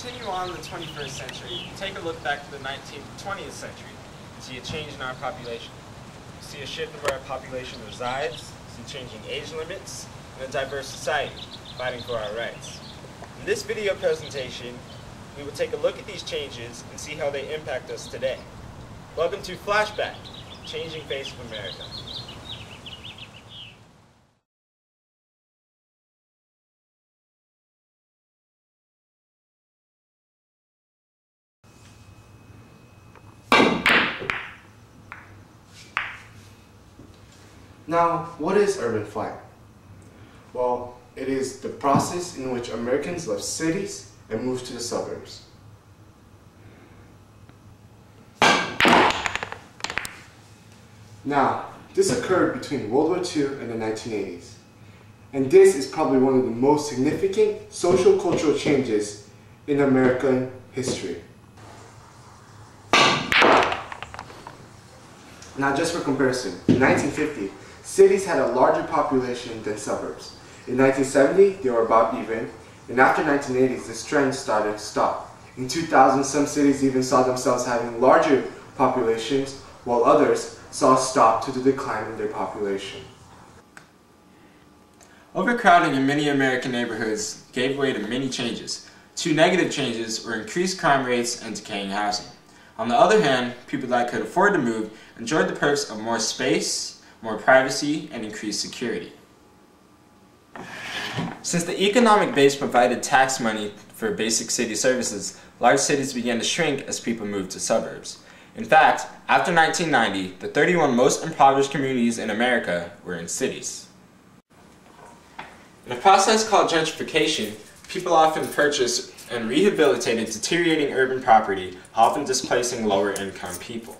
continue on in the 21st century, take a look back to the 19th and 20th century and see a change in our population. You see a shift in where our population resides, see changing age limits, and a diverse society fighting for our rights. In this video presentation, we will take a look at these changes and see how they impact us today. Welcome to Flashback, Changing Face of America. Now, what is urban flight? Well, it is the process in which Americans left cities and moved to the suburbs. Now, this occurred between World War II and the 1980s. And this is probably one of the most significant social-cultural changes in American history. Now, just for comparison, in 1950, cities had a larger population than suburbs. In 1970, they were about even, and after 1980s, this trend started to stop. In 2000, some cities even saw themselves having larger populations, while others saw a stop to the decline in their population. Overcrowding in many American neighborhoods gave way to many changes. Two negative changes were increased crime rates and decaying housing. On the other hand, people that could afford to move enjoyed the perks of more space, more privacy, and increased security. Since the economic base provided tax money for basic city services, large cities began to shrink as people moved to suburbs. In fact, after 1990, the 31 most impoverished communities in America were in cities. In a process called gentrification, people often purchased and rehabilitated deteriorating urban property, often displacing lower-income people.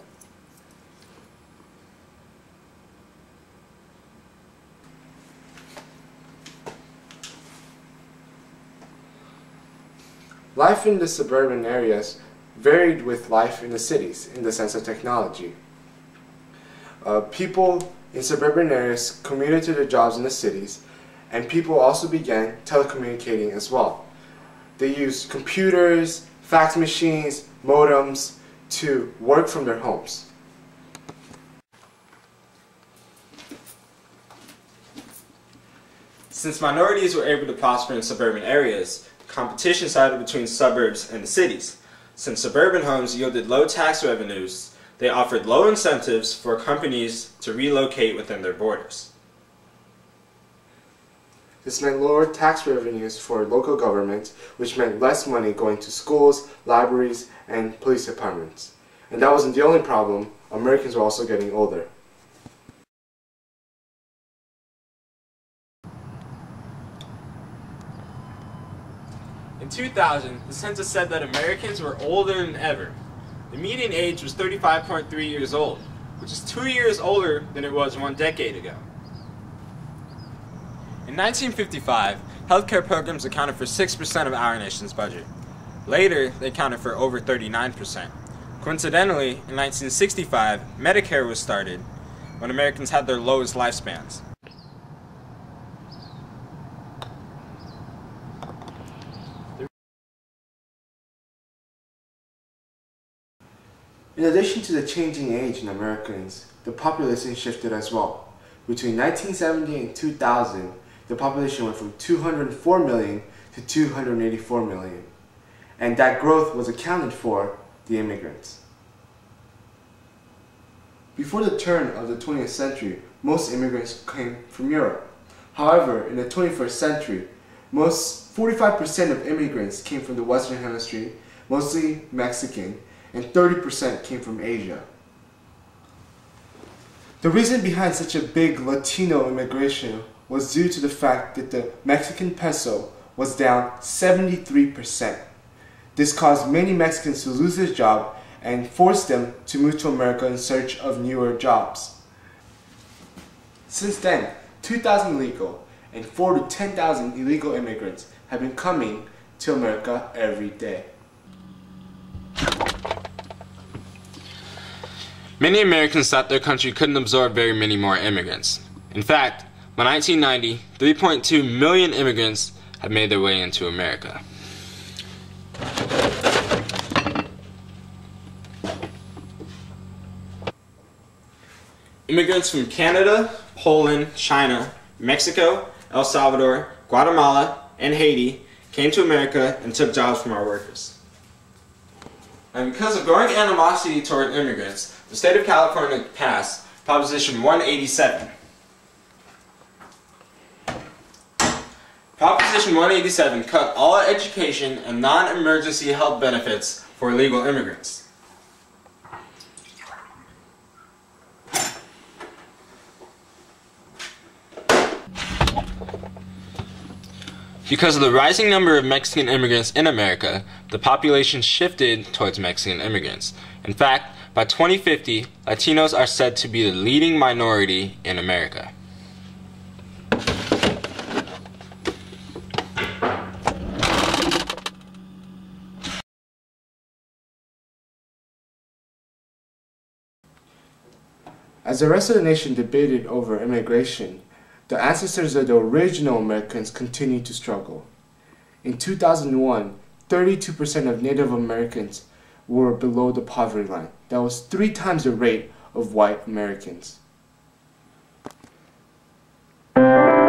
Life in the suburban areas varied with life in the cities in the sense of technology. People in suburban areas commuted to their jobs in the cities, and people also began telecommunicating as well. They used computers, fax machines, modems to work from their homes. Since minorities were able to prosper in suburban areas, competition started between suburbs and the cities. Since suburban homes yielded low tax revenues, they offered low incentives for companies to relocate within their borders. This meant lower tax revenues for local governments, which meant less money going to schools, libraries, and police departments. And that wasn't the only problem. Americans were also getting older. In 2000, the census said that Americans were older than ever. The median age was 35.3 years old, which is 2 years older than it was 1 decade ago. In 1955, healthcare programs accounted for 6% of our nation's budget. Later, they accounted for over 39%. Coincidentally, in 1965, Medicare was started when Americans had their lowest lifespans. In addition to the changing age in Americans, the population shifted as well. Between 1970 and 2000, the population went from 204 million to 284 million. And that growth was accounted for the immigrants. Before the turn of the 20th century, most immigrants came from Europe. However, in the 21st century, 45% of immigrants came from the Western Hemisphere, mostly Mexican, and 30% came from Asia. The reason behind such a big Latino immigration was due to the fact that the Mexican peso was down 73%. This caused many Mexicans to lose their job and forced them to move to America in search of newer jobs. Since then, 2,000 legal and 4,000 to 10,000 illegal immigrants have been coming to America every day. Many Americans thought their country couldn't absorb very many more immigrants. In fact, by 1990, 3.2 million immigrants had made their way into America. Immigrants from Canada, Poland, China, Mexico, El Salvador, Guatemala, and Haiti came to America and took jobs from our workers. And because of growing animosity toward immigrants, the state of California passed Proposition 187. Proposition 187 cut all education and non-emergency health benefits for illegal immigrants. Because of the rising number of Mexican immigrants in America, the population shifted towards Mexican immigrants. In fact, by 2050, Latinos are said to be the leading minority in America. As the rest of the nation debated over immigration, the ancestors of the original Americans continued to struggle. In 2001, 32% of Native Americans were below the poverty line. That was 3 times the rate of white Americans. Now,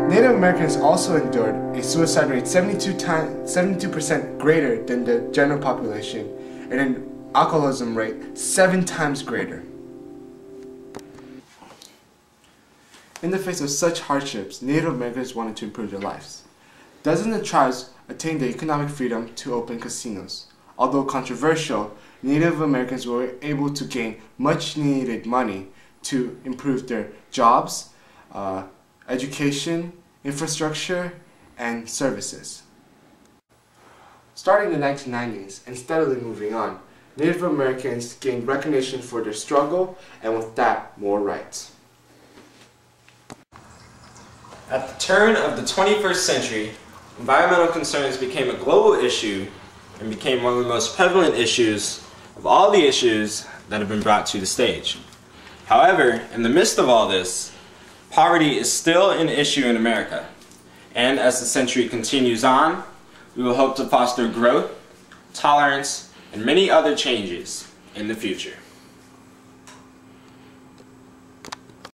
Native Americans also endured a suicide rate 72% greater than the general population, and an alcoholism rate 7 times greater. In the face of such hardships, Native Americans wanted to improve their lives. Dozens of tribes attained the economic freedom to open casinos. Although controversial, Native Americans were able to gain much needed money to improve their jobs, education, infrastructure, and services. Starting in the 1990s and steadily moving on, Native Americans gained recognition for their struggle, and with that, more rights. At the turn of the 21st century, environmental concerns became a global issue and became one of the most prevalent issues of all the issues that have been brought to the stage. However, in the midst of all this, poverty is still an issue in America. And as the century continues on, we will hope to foster growth, tolerance, and many other changes in the future.